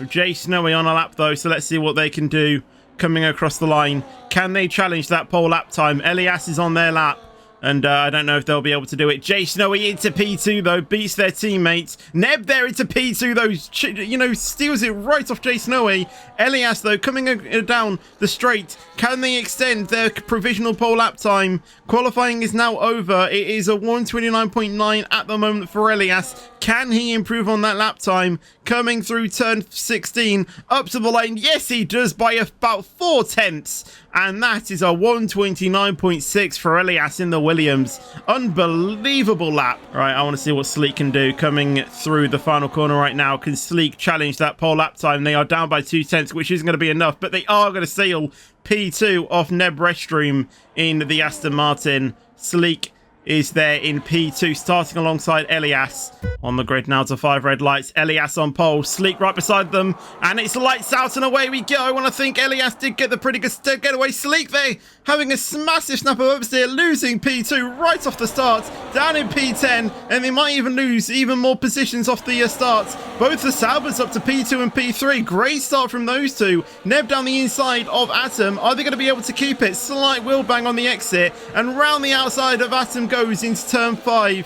Jay Snowy on a lap though, so let's see what they can do coming across the line. Can they challenge that pole lap time? Elias is on their lap. And I don't know if they'll be able to do it. Jay Snowy into P2, though. Beats their teammates. Neb there into P2, though. Steals it right off Jay Snowy. Elias, though, coming down the straight. Can they extend their provisional pole lap time? Qualifying is now over. It is a 1:29.9 at the moment for Elias. Can he improve on that lap time? Coming through turn 16, up to the lane. Yes, he does by about 4/10. And that is a 1:29.6 for Elias in the Williams. Unbelievable lap. Right, I want to see what Sleek can do coming through the final corner right now. Can Sleek challenge that pole lap time? They are down by 2/10, which isn't going to be enough, but they are going to seal P2 off Neb Restroom in the Aston Martin. Sleek is there in P2, starting alongside Elias. On the grid now to 5 red lights. Elias on pole, Sleek right beside them, and it's lights out and away we go. And I think Elias did get the pretty good getaway. Sleek there having a massive snap of oversteer, losing P2 right off the start, down in P10, and they might even lose even more positions off the start. Both the Saubers up to P2 and P3. Great start from those two. Neb down the inside of Atom. Are they going to be able to keep it? Slight wheel bang on the exit, and round the outside of Atom goes into turn 4,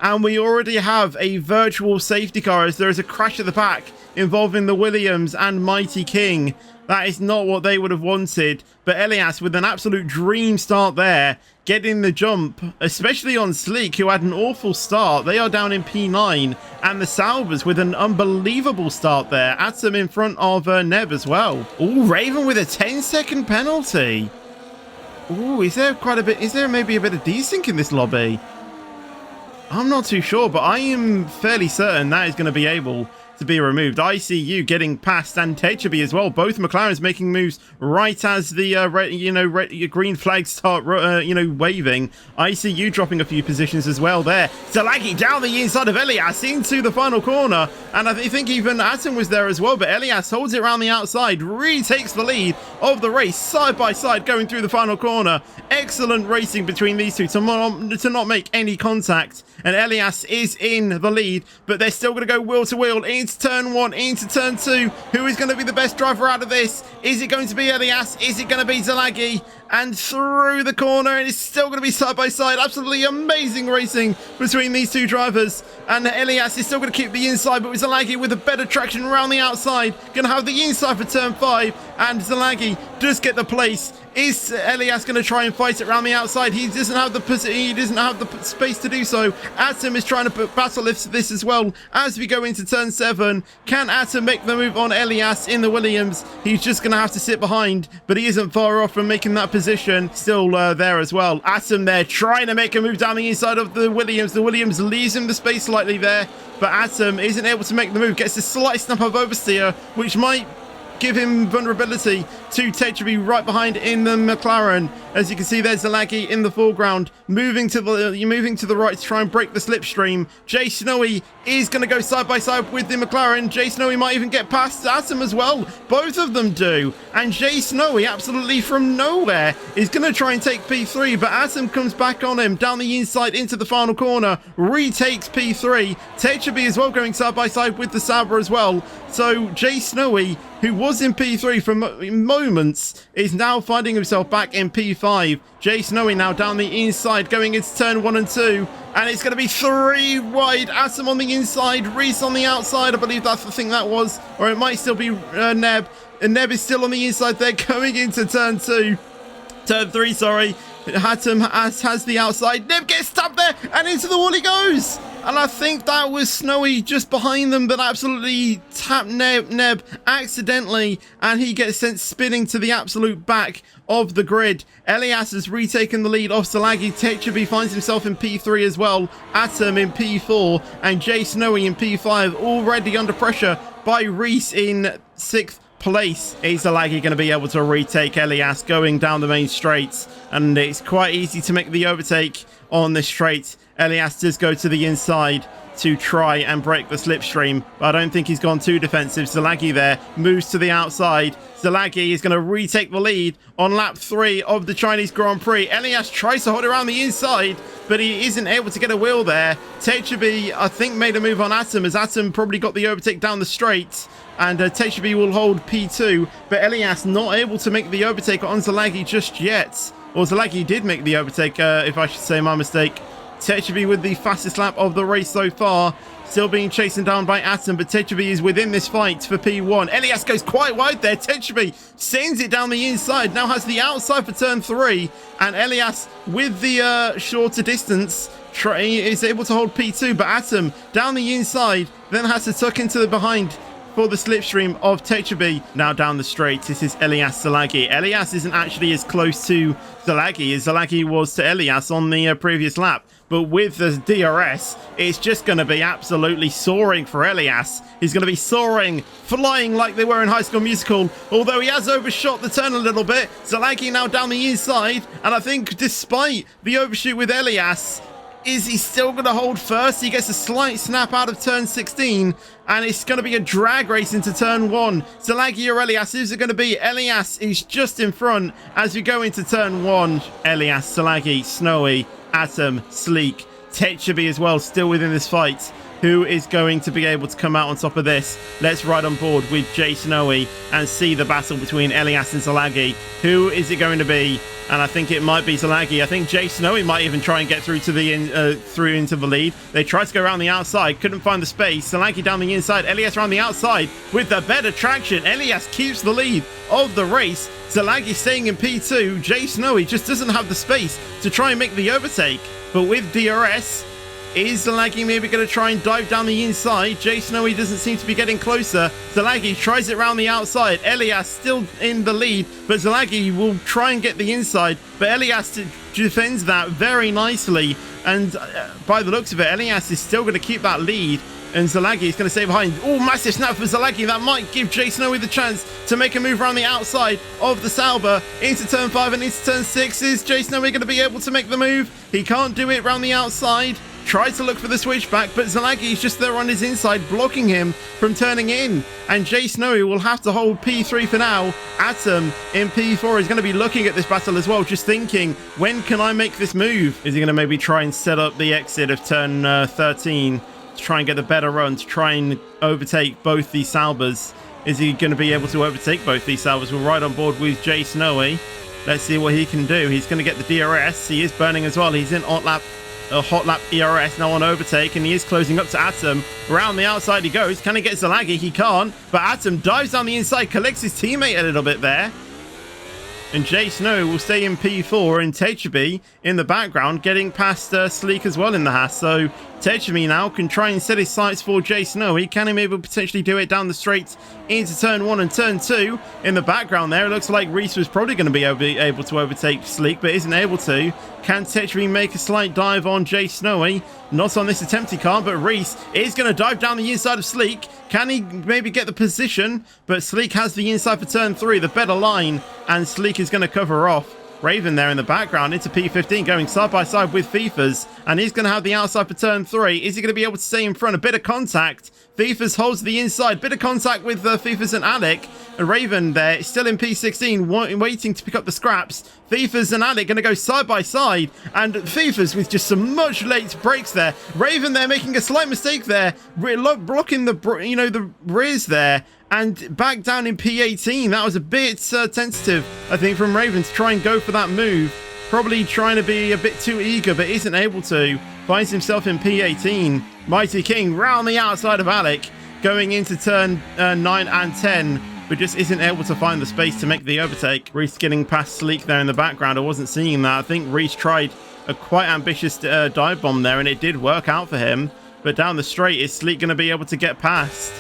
and we already have a virtual safety car as there is a crash at the back involving the Williams and Mighty King. That is not what they would have wanted, but Elias with an absolute dream start there, getting the jump, especially on Sleek, who had an awful start. They are down in P9, and the Saubers with an unbelievable start there. Atom in front of Neb as well. Ooh, Raven with a 10-second penalty. Ooh, is there maybe a bit of desync in this lobby? I'm not too sure, but I am fairly certain that is going to be able to be removed. ICU getting past, and Techaby as well. Both McLarens making moves right as the green flags start waving. ICU dropping a few positions as well there. Zalagi down the inside of Elias into the final corner, and I think even Atom was there as well, but Elias holds it around the outside, retakes the lead of the race side by side going through the final corner. Excellent racing between these two to not make any contact, and Elias is in the lead, but they're still going to go wheel to wheel into turn 1, into turn 2. Who is going to be the best driver out of this? Is it going to be Elias? Is it going to be Zalagi? And through the corner, and it's still going to be side by side. Absolutely amazing racing between these two drivers, and Elias is still going to keep the inside, but with Zalagi with a better traction around the outside, going to have the inside for turn 5, and Zalagi does get the place. Is Elias going to try and fight it around the outside? He doesn't have the space to do so. Atom is trying to battle this as well as we go into turn 7. Can Atom make the move on Elias in the Williams? He's just going to have to sit behind, but he isn't far off from making that position. Still there as well. Atom there trying to make a move down the inside of the Williams. The Williams leaves him the space slightly there, but Atom isn't able to make the move. Gets a slight snap of oversteer, which might give him vulnerability to Techaby right behind in the McLaren. As you can see, there's Zalagi in the foreground, moving to the right to try and break the slipstream. Jay Snowy is going to go side by side with the McLaren. Jay Snowy might even get past Atom as well. Both of them do. And Jay Snowy, absolutely from nowhere, is going to try and take P3, but Atom comes back on him down the inside into the final corner, retakes P3. Techaby as well going side by side with the Sauber as well. So Jay Snowy, who was in P3 for moments, is now finding himself back in P5. Jay Snowy now down the inside going into turn 1 and 2, and it's going to be 3 wide. Atom on the inside, Reese on the outside. I believe that's the thing that was, or it might still be Neb. And Neb is still on the inside there going into turn 3, Atom has the outside. Neb gets stabbed there, and into the wall he goes. And I think that was Snowy just behind them, but absolutely tapped Neb accidentally, and he gets sent spinning to the absolute back of the grid. Elias has retaken the lead off Zalagi. Techaby finds himself in P3 as well. Atom in P4, and Jay Snowy in P5, already under pressure by Reese in 6th place. Is Zalagi going to be able to retake Elias going down the main straight? And it's quite easy to make the overtake on this straight. Elias does go to the inside. to try and break the slipstream, but I don't think he's gone too defensive. Zalagi there moves to the outside. Zalagi is going to retake the lead on lap 3 of the Chinese Grand Prix. Elias tries to hold around the inside, but he isn't able to get a wheel there. Techabi, I think, made a move on Atom, as Atom probably got the overtake down the straight, and Techabi will hold P2, but Elias not able to make the overtake on Zalagi just yet. Or Zalagi did make the overtake, if I should say, my mistake. Techabi with the fastest lap of the race so far, still being chased down by Atom, but Techabi is within this fight for P1. Elias goes quite wide there. Techabi sends it down the inside, now has the outside for turn 3, and Elias with the shorter distance is able to hold P2, but Atom down the inside then has to tuck into the behind for the slipstream of Techabi. Now down the straight, this is Elias Zalagi. Elias isn't actually as close to Zalagi as Zalagi was to Elias on the previous lap, but with the DRS, it's just going to be absolutely soaring for Elias. He's going to be soaring, flying like they were in High School Musical, although he has overshot the turn a little bit. Zalagi now down the inside, and I think despite the overshoot with Elias, is he still going to hold first? He gets a slight snap out of turn 16, and it's going to be a drag race into turn 1. Zalagi or Elias, who's it going to be? Elias is just in front as we go into turn 1. Elias, Zalagi, Snowy, Atom, Sleek, Techabi as well, still within this fight. Who is going to be able to come out on top of this? Let's ride on board with Jay Snowy and see the battle between Elias and Zalagi. Who is it going to be? And I think it might be Zalagi. I think Jay Snowy might even try and get through to the through into the lead. They tried to go around the outside, couldn't find the space. Zalagi down the inside, Elias around the outside with the better traction. Elias keeps the lead of the race. Zalagi staying in P2. Jay Snowy just doesn't have the space to try and make the overtake. But with DRS, is Zalagi maybe going to try and dive down the inside? Jay Snowy doesn't seem to be getting closer. Zalagi tries it around the outside. Elias still in the lead, but Zalagi will try and get the inside. But Elias defends that very nicely. And by the looks of it, Elias is still going to keep that lead. And Zalagi is going to stay behind. Oh, massive snap for Zalagi. That might give Jay Snowy the chance to make a move around the outside of the Sauber into turn 5 and into turn 6. Is Jay Snowy going to be able to make the move? He can't do it around the outside. Tries to look for the switchback, but Zalagi is just there on his inside, blocking him from turning in. And Jay Snowy will have to hold P3 for now. Atom in P4 is going to be looking at this battle as well, just thinking, when can I make this move? Is he going to maybe try and set up the exit of turn 13 to try and get the better run, to try and overtake both these Saubers? Is he going to be able to overtake both these Saubers? We'll ride on board with Jay Snowy. Let's see what he can do. He's going to get the DRS. He is burning as well. He's in hot lap ERS now on overtake, and he is closing up to Atom. Around the outside he goes. Can he get Zalagi? He can't, but Atom dives down the inside, collects his teammate a little bit there. And Jay Snow will stay in P4, and Techabi in the background getting past Sleek as well in the Haas. So Techabi now can try and set his sights for Jay Snowy. Can he maybe potentially do it down the straight into turn 1 and turn 2? In the background there, it looks like Reese was probably going to be able to overtake Sleek, but isn't able to. Can Techabi make a slight dive on Jay Snowy? Not on this attempt he can't, but Reese is going to dive down the inside of Sleek. Can he maybe get the position? But Sleek has the inside for turn 3, the better line, and Sleek is going to cover off. Raven there in the background into P15, going side by side with Fifas, and he's going to have the outside for turn 3. Is he going to be able to stay in front? A bit of contact. Fifas holds the inside. Bit of contact with Fifas and Alec. And Raven there, still in P16, waiting to pick up the scraps. Fifas and Alec going to go side by side, and Fifas with just some much late breaks there. Raven there making a slight mistake there, blocking the rears there. And back down in P18, that was a bit tentative, I think, from Raven to try and go for that move. Probably trying to be a bit too eager, but isn't able to. Finds himself in P18. Mighty King round the outside of Alec, going into turn 9 and 10, but just isn't able to find the space to make the overtake. Reese getting past Sleek there in the background. I wasn't seeing that. I think Reese tried a quite ambitious dive bomb there, and it did work out for him. But down the straight, is Sleek going to be able to get past?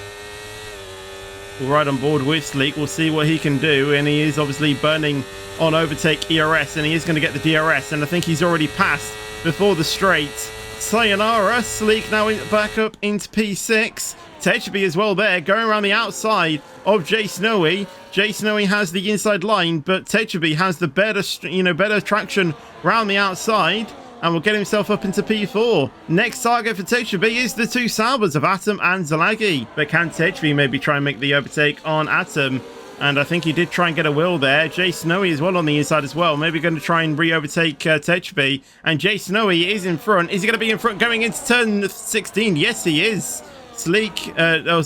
We'll ride on board with Sleek. We'll see what he can do. And he is obviously burning on overtake ERS, and he is going to get the DRS. And I think he's already passed before the straight. Sayonara. Sleek now back up into P6. Techabi as well there, going around the outside of Jay Snowy. Jay Snowy has the inside line, but Techabi has the better traction around the outside. and will get himself up into P4. Next target for Techby is the two Saubers of Atom and Zalagi. But can Techby maybe try and make the overtake on Atom? And I think he did try and get a wheel there. Jay Snowy as well on the inside as well. Maybe going to try and re-overtake Techby. And Jay Snowy is in front. Is he going to be in front going into turn 16? Yes, he is. Sleek,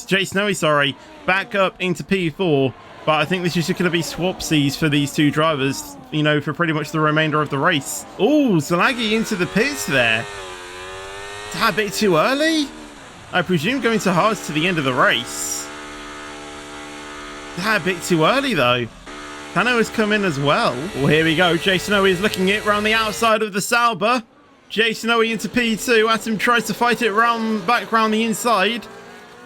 Jay Snowy, sorry, back up into P4. But I think this is just going to be swapsies for these two drivers, you know, for pretty much the remainder of the race. Oh, Zalagi into the pits there. That a bit too early? I presume going to hards to the end of the race. That a bit too early though. Tano has come in as well. Well, here we go. Jay Snowy is looking it around the outside of the Sauber. Jay Snowy into P2. Atom tries to fight it back round the inside.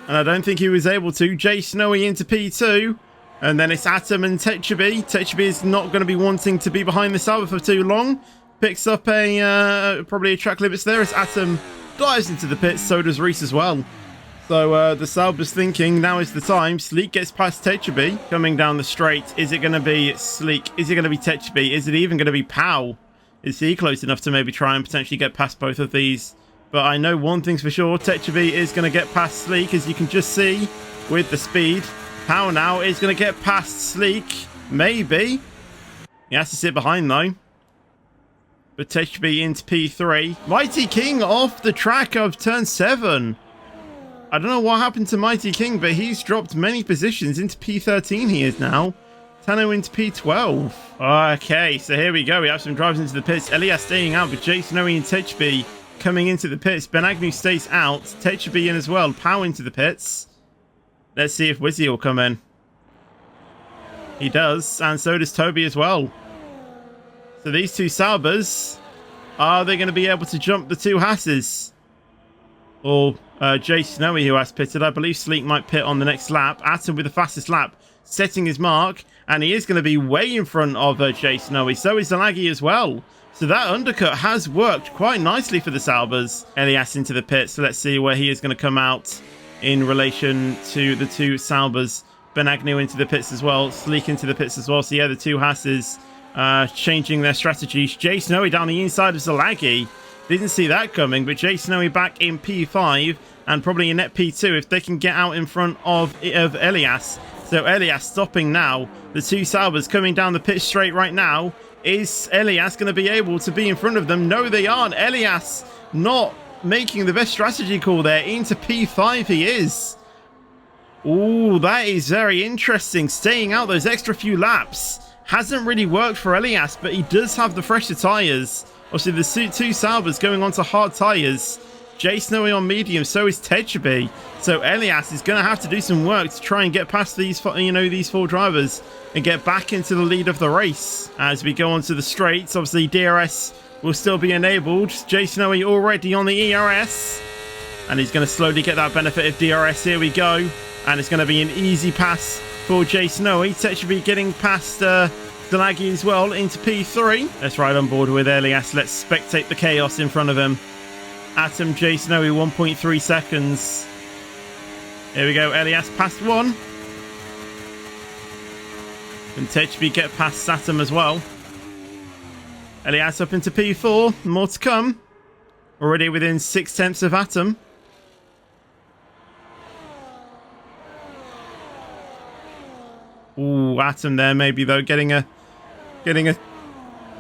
And I don't think he was able to. Jay Snowy into P2. And then it's Atom and Techby. Techby is not going to be wanting to be behind the Sauber for too long. Picks up probably a track limits there as Atom dives into the pits. So does Reese as well. So the Sauber's thinking now is the time. Sleek gets past Techby coming down the straight. Is it going to be Sleek? Is it going to be Techby? Is it even going to be Pow? Is he close enough to maybe try and potentially get past both of these? But I know one thing's for sure. Techby is going to get past Sleek, as you can just see with the speed. Pow now is going to get past Sleek. Maybe. He has to sit behind though. But Techby into P3. Mighty King off the track of turn 7. I don't know what happened to Mighty King, but he's dropped many positions into P13 he is now. Tano into P12. Okay, so here we go. We have some drives into the pits. Elias staying out, but Jay Snowy and Techby coming into the pits. Ben Agnew stays out. Techby in as well. Pow into the pits. Let's see if Wizzy will come in. He does, and so does Toby as well. So these two Saubers, are they going to be able to jump the two Hasses? Or Jay Snowy, who has pitted. I believe Sleek might pit on the next lap. Atom with the fastest lap, setting his mark. And he is going to be way in front of Jay Snowy. So is Zalagi as well. So that undercut has worked quite nicely for the Saubers. Elias into the pit. So let's see where he is going to come out in relation to the two Saubers. Ben Agnew into the pits as well. Sleek into the pits as well. So yeah, the two Hasses changing their strategies. Jay Snowy down the inside of Zalagi. Didn't see that coming, but Jay Snowy back in P5 and probably in net P2 if they can get out in front of Elias. So Elias stopping now. The two Saubers coming down the pit straight right now. Is Elias going to be able to be in front of them? No, they aren't. Elias not making the best strategy call there. Into P5 he is. Ooh, that is very interesting. Staying out those extra few laps. Hasn't really worked for Elias, but he does have the fresher tyres. Obviously, the two Saubers going on to hard tyres. Jay Snowy on medium, so is Techby. So Elias is going to have to do some work to try and get past these, these four drivers and get back into the lead of the race. As we go onto the straights, obviously DRS will still be enabled. Jay Snowy already on the ERS. And he's going to slowly get that benefit of DRS. Here we go. And it's going to be an easy pass for Jay Snowy. Techby getting past Zalagi as well into P3. Let's ride on board with Elias. Let's spectate the chaos in front of him. Atom, Jay Snowy, 1.3 seconds. Here we go. Elias past one. And Techby get past Atom as well. Elias up into P4. More to come. Already within 6/10 of Atom. Ooh, Atom there maybe though getting a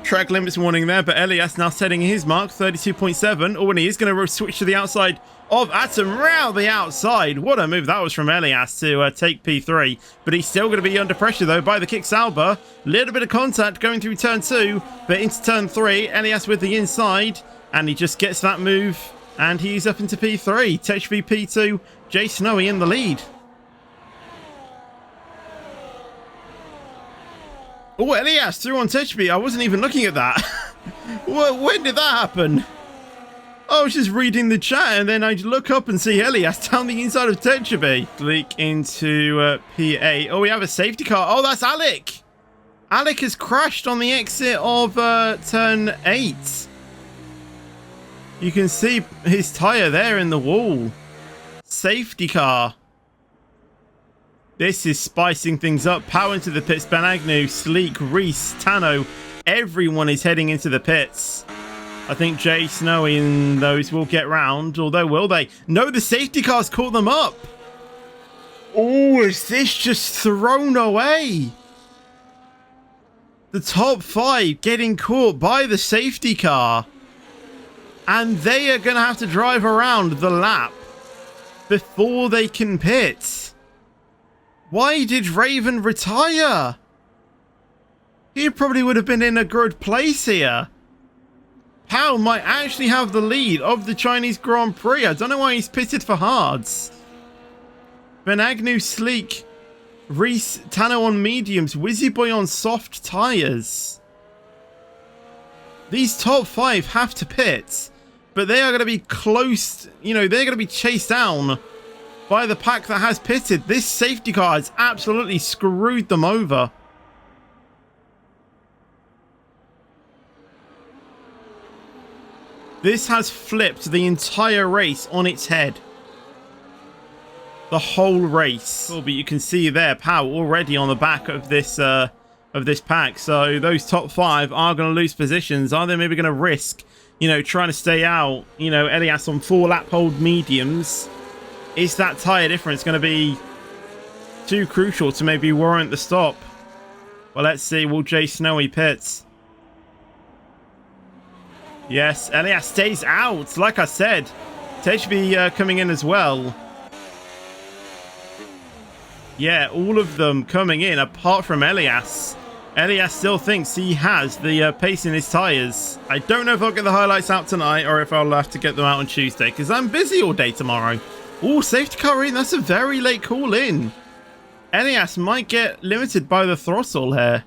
track limits warning there, but Elias now setting his mark 32.7. Oh, and he is going to switch to the outside of Atom round the outside. What a move that was from Elias to take P3, but he's still going to be under pressure though by the kick Sauber. Little bit of contact going through turn 2, but into turn 3, Elias with the inside, and he just gets that move, and he's up into P3. Techby P2, Jay Snowy in the lead. Oh, Elias threw on Techby. I wasn't even looking at that. When did that happen? I was just reading the chat and then I look up and see Elias down the inside of Techby. Leak into P8. Oh, we have a safety car. Oh, that's Alec. Alec has crashed on the exit of turn 8. You can see his tyre there in the wall. Safety car. This is spicing things up. Power into the pits. Ben Agnew, Sleek, Reese, Tano. Everyone is heading into the pits. I think Jay Snowy and those will get round, although will they? No, the safety car's caught them up. Oh, is this just thrown away? The top 5 getting caught by the safety car. And they are going to have to drive around the lap before they can pit. Why did Raven retire? He probably would have been in a good place here. Pao might actually have the lead of the Chinese Grand Prix. I don't know why he's pitted for hards. Ben Agnew, Sleek, Reese, Tano on mediums, Wizzy Boy on soft tyres. These top 5 have to pit, but they are going to be close. You know, they're going to be chased down by the pack that has pitted. This safety car has absolutely screwed them over. This has flipped the entire race on its head. The whole race. Oh, but you can see there, Pao already on the back of this pack. So those top 5 are going to lose positions. Are they maybe going to risk, you know, trying to stay out? You know, Elias on 4 lap hold mediums. Is that tyre difference going to be too crucial to maybe warrant the stop? Well, let's see. Will Jay Snowy pit? Yes, Elias stays out. Like I said, Tejby coming in as well. Yeah, all of them coming in apart from Elias. Elias still thinks he has the pace in his tyres. I don't know if I'll get the highlights out tonight or if I'll have to get them out on Tuesday because I'm busy all day tomorrow. Oh, safety car in. That's a very late call in. Elias might get limited by the throttle here.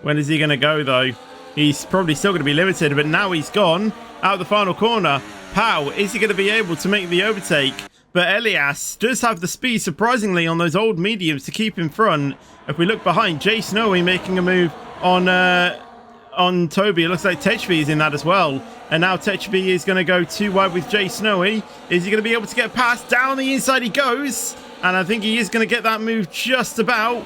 When is he going to go, though? He's probably still going to be limited, but now he's gone out the final corner. Pao, is he going to be able to make the overtake? But Elias does have the speed, surprisingly, on those old mediums to keep in front. If we look behind, Jay Snowy making a move on Toby. It looks like Tejby is in that as well. And now Tejby is going to go too wide with Jay Snowy. Is he going to be able to get past? Down the inside he goes. And I think he is going to get that move just about.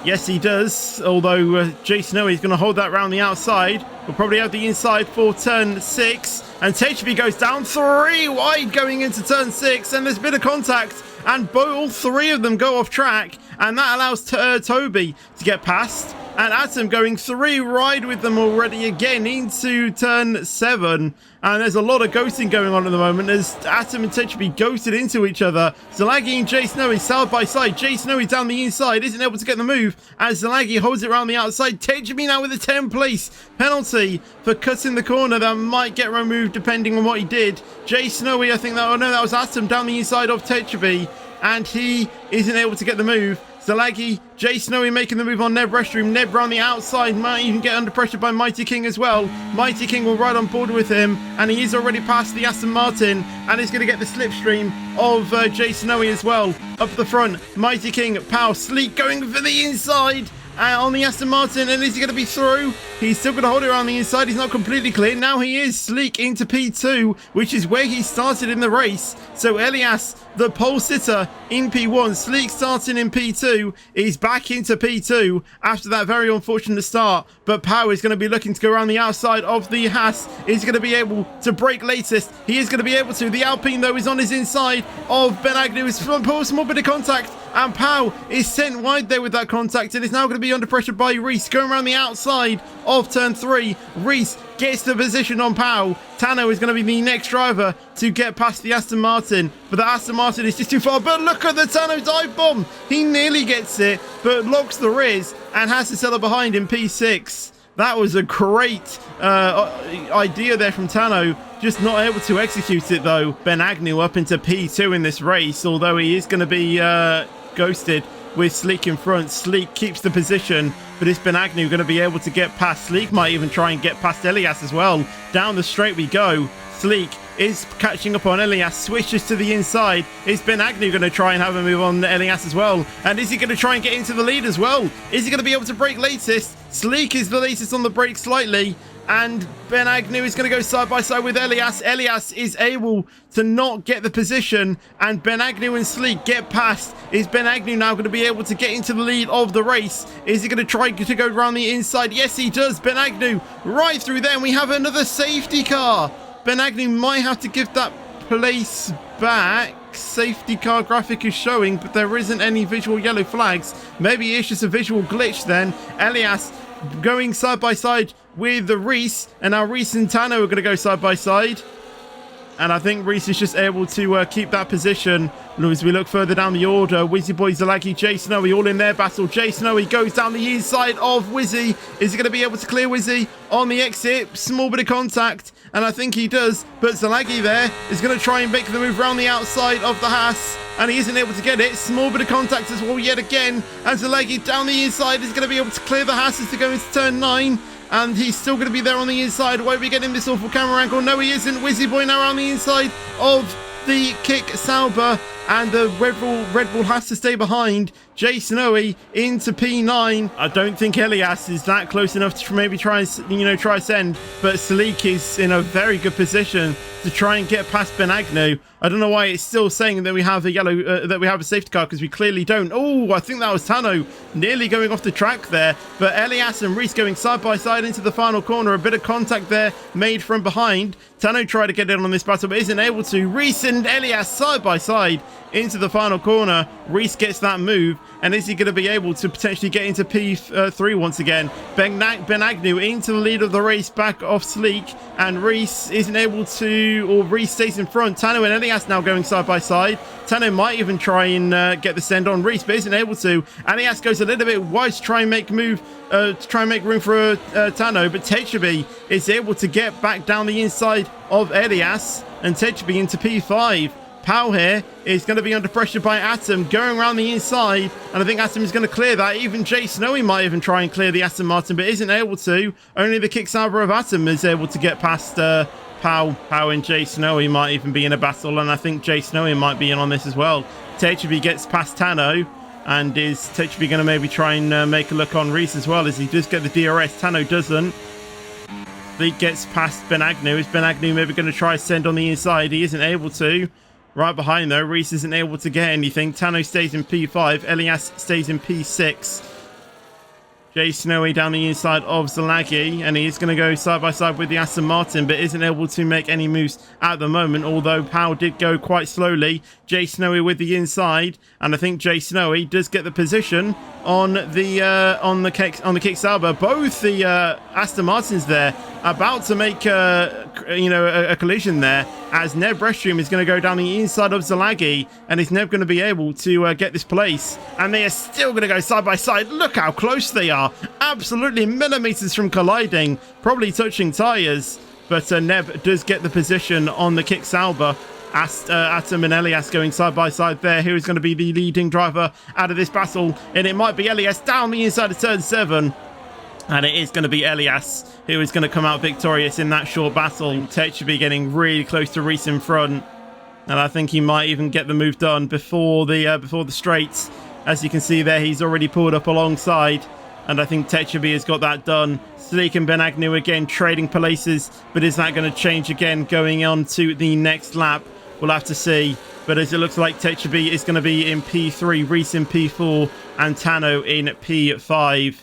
Yes, he does, although Jay Snowy is going to hold that round the outside. We'll probably have the inside for turn 6. And Tejby goes down 3 wide going into turn 6. And there's a bit of contact. And all 3 of them go off track. And that allows Toby to get past. And Atom going 3 wide with them already again into turn 7. And there's a lot of ghosting going on at the moment as Atom and Tejby ghosted into each other. Zalagi and Jay Snowy side by side. Jay Snowy down the inside, isn't able to get the move as Zalagi holds it around the outside. Tejby now with a 10th place penalty for cutting the corner that might get removed depending on what he did. Jay Snowy, I think that, oh no, that was Atom down the inside of Tejby, and he isn't able to get the move. Zalagi, Jay Snowy making the move on Neb Restroom. Neb around the outside might even get under pressure by Mighty King as well. Mighty King will ride on board with him, and he is already past the Aston Martin and is going to get the slipstream of Jay Snowy as well. Up the front, Mighty King, Pao, Sleek going for the inside. On the Aston Martin, and is he going to be through? He's still going to hold it around the inside. He's not completely clear. Now he is. Sleek into P2, which is where he started in the race. So Elias, the pole sitter, in P1. Sleek starting in P2. He's back into P2 after that very unfortunate start. But Pao is going to be looking to go around the outside of the Haas. Is going to be able to break latest. He is going to be able to. The Alpine, though, is on his inside of Ben Agnew. It's a small bit of contact. And Pao is sent wide there with that contact and is now going to be under pressure by Reese. Going around the outside of turn 3. Reese gets the position on Pao. Tano is going to be the next driver to get past the Aston Martin. But the Aston Martin is just too far. But look at the Tano dive bomb. He nearly gets it, but locks the Riz and has to settle behind in P6. That was a great idea there from Tano. Just not able to execute it, though. Ben Agnew up into P2 in this race, although he is going to be ghosted with Sleek in front. Sleek keeps the position, but is Ben Agnew going to be able to get past? Sleek might even try and get past Elias as well. Down the straight we go. Sleek is catching up on Elias, switches to the inside. Is Ben Agnew going to try and have a move on Elias as well? And is he going to try and get into the lead as well? Is he going to be able to break latest? Sleek is the latest on the break slightly, And Ben Agnew is going to go side by side with Elias. Elias is able to not get the position, and Ben Agnew and Sleek get past. Is Ben Agnew now going to be able to get into the lead of the race? Is he going to try to go around the inside? Yes, he does. Ben Agnew right through there, and we have another safety car. Ben Agnew might have to give that place back. Safety car graphic is showing, but there isn't any visual yellow flags. Maybe it's just a visual glitch then. Elias going side by side with the Reese, and now Reese and Tano are going to go side by side. And I think Reese is just able to keep that position. As we look further down the order, Wizzy Boy, Zalagi, Jay Snowy all in their battle. Jay Snowy goes down the inside of Wizzy. Is he going to be able to clear Wizzy on the exit? Small bit of contact, and I think he does. But Zalagi there is going to try and make the move around the outside of the Haas, and he isn't able to get it. Small bit of contact as well yet again. And Zalagi down the inside is going to be able to clear the Haas as to go into turn 9. And he's still going to be there on the inside. Won't we get him this awful camera angle? No, he isn't. Wizzy Boy now around the inside of the Kick Sauber, and the Red Bull has to stay behind. Jay Snowy into P9. I don't think Elias is that close enough to maybe try and send, but Sleek is in a very good position to try and get past Ben Agnew. I don't know why it's still saying that we have a yellow, that we have a safety car, because we clearly don't. Oh, I think that was Tano nearly going off the track there, but Elias and Reese going side by side into the final corner. A bit of contact there made from behind. Tano tried to get in on this battle, but isn't able to. Reese and Elias side by side into the final corner. Reese gets that move, and is he going to be able to potentially get into P3 once again? Ben Agnew into the lead of the race, back off Sleek, and Reese isn't able to, or Reese stays in front. Tano and Elias now going side by side. Tano might even try and get the send on Reese, but isn't able to. Elias goes a little bit wide to try and make room for Tano, but Techabi is able to get back down the inside of Elias, and Techabi into P5. Powell here is going to be under pressure by Atom, going around the inside, and I think Atom is going to clear that. Even Jay Snowy might even try and clear the Aston Martin, but isn't able to. Only the Kick Sauber of Atom is able to get past Powell. Powell and Jay Snowy might even be in a battle, and I think Jay Snowy might be in on this as well. Techabi gets past Tano, and is Techabi going to maybe try and make a look on Reese as well, as he does get the DRS. Tano doesn't. He gets past Ben Agnew. Is Ben Agnew maybe going to try send on the inside? He isn't able to. Right behind though, Reese isn't able to get anything. Tano stays in P5. Elias stays in P6. Jay Snowy down the inside of Zalagi, and he is going to go side by side with the Aston Martin, but isn't able to make any moves at the moment, although Powell did go quite slowly. Jay Snowy with the inside, and I think Jay Snowy does get the position on the Kick Sauber. Both the Aston Martins there about to make a collision there, as Neb Restream is going to go down the inside of Zalagi, and is Neb going to be able to get this place, and they are still going to go side by side. Look how close they are, absolutely millimeters from colliding, probably touching tires, but Neb does get the position on the Kick Sauber. Atom and Elias going side by side there. Who is going to be the leading driver out of this battle? And it might be Elias down the inside of turn 7. And it is going to be Elias who is going to come out victorious in that short battle. Tech should be getting really close to Reese in front, and I think he might even get the move done before the straights. As you can see there, he's already pulled up alongside, and I think Techabi has got that done. Sleek and Ben Agnew again trading places, but is that going to change again going on to the next lap? We'll have to see. But as it looks like Techabi is going to be in P3, Reese in P4, and Tano in P5.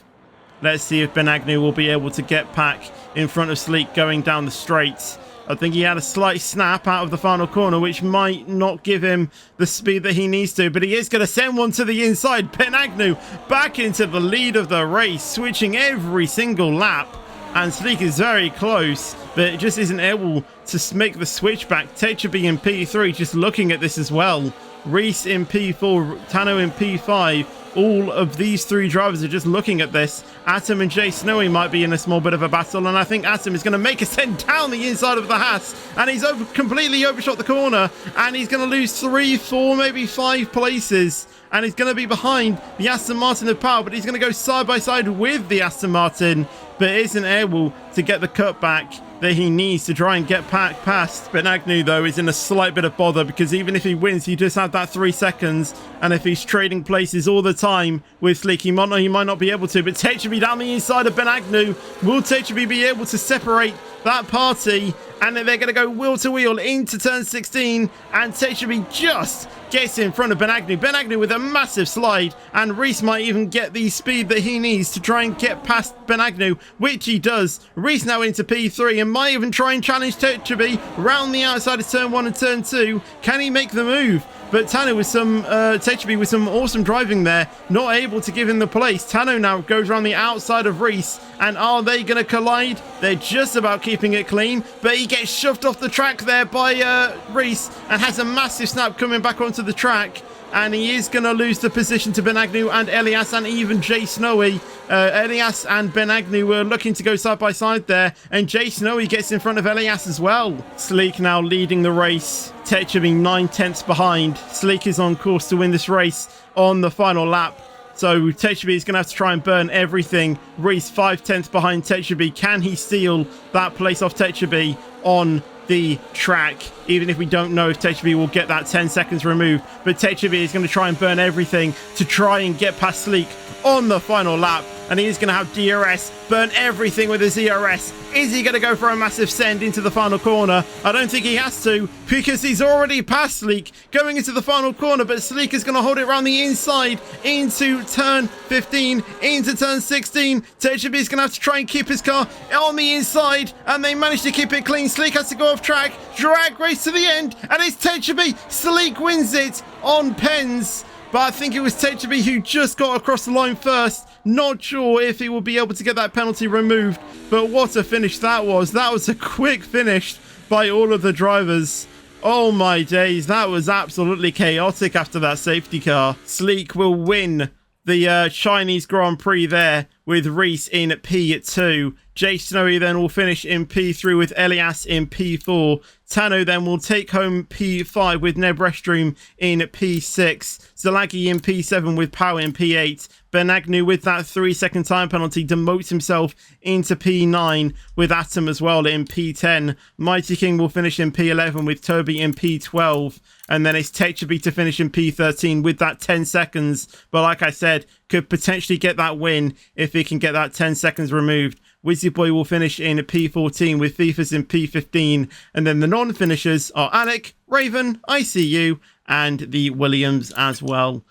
Let's see if Ben Agnew will be able to get back in front of Sleek going down the straights. I think he had a slight snap out of the final corner, which might not give him the speed that he needs to, but he is going to send one to the inside. Ben Agnew back into the lead of the race, switching every single lap, and Sleek is very close, but it just isn't able to make the switch back. Techabi in P3, just looking at this as well. Reese in P4, Tano in P5. All of these three drivers are just looking at this. Atom and Jay Snowy might be in a small bit of a battle, and I think Atom is going to make a send down the inside of the Haas, and he's completely overshot the corner, and he's going to lose 3, 4, maybe 5 places, and he's going to be behind the Aston Martin of Power, but he's going to go side by side with the Aston Martin, but isn't able to get the cutback that he needs to try and get past. Ben Agnew, though, is in a slight bit of bother, because even if he wins, he just had that 3 seconds, And if he's trading places all the time with Sleek, he might not be able to. But Tetraby down the inside of Ben Agnew. Will Tetraby be able to separate that party? And then they're going to go wheel to wheel into turn 16. And Tetraby just gets in front of Ben Agnew. Ben Agnew with a massive slide. And Reese might even get the speed that he needs to try and get past Ben Agnew, which he does. Reese now into P3 and might even try and challenge Tetraby round the outside of turn 1 and turn 2. Can he make the move? But Tano with some, Tetraby with some awesome driving there, not able to give him the place. Tano now goes around the outside of Reese, and are they going to collide? They're just about keeping it clean, but he gets shoved off the track there by Reese, and has a massive snap coming back onto the track. And he is going to lose the position to Ben Agnew and Elias and even Jay Snowy. Elias and Ben Agnew were looking to go side by side there. And Jay Snowy gets in front of Elias as well. Sleek now leading the race. Tetraby 9/10 behind. Sleek is on course to win this race on the final lap. So Tetraby is going to have to try and burn everything. Reese 5/10 behind Tetraby. Can he steal that place off Tetraby on the track, even if we don't know if Tetraby will get that 10 seconds removed? But Tetraby is going to try and burn everything to try and get past Sleek on the final lap, and he's going to have DRS burn everything with his ERS. Is he going to go for a massive send into the final corner? I don't think he has to, because he's already past Sleek going into the final corner, but Sleek is going to hold it around the inside into turn 15, into turn 16. Tetraby is going to have to try and keep his car on the inside, and they managed to keep it clean. Sleek has to go off track, drag race to the end, and it's Tetraby. Sleek wins it on pens. But I think it was Tetraby who just got across the line first. Not sure if he will be able to get that penalty removed. But what a finish that was. That was a quick finish by all of the drivers. Oh my days, that was absolutely chaotic after that safety car. Sleek will win the Chinese Grand Prix there with Reese in P2. Jay Snowy then will finish in P3 with Elias in P4. Tano then will take home P5 with Neb Restream in P6. Zalagi in P7 with Power in P8. Ben Agnew with that 3-second time penalty demotes himself into P9 with Atom as well in P10. Mighty King will finish in P11 with Toby in P12. And then it's Tetraby to finish in P13 with that 10 seconds. But like I said, could potentially get that win if he can get that 10 seconds removed. Wizzy Boy will finish in P14 with Fifas in P15. And then the non-finishers are Alec, Raven, ICU, and the Williams as well.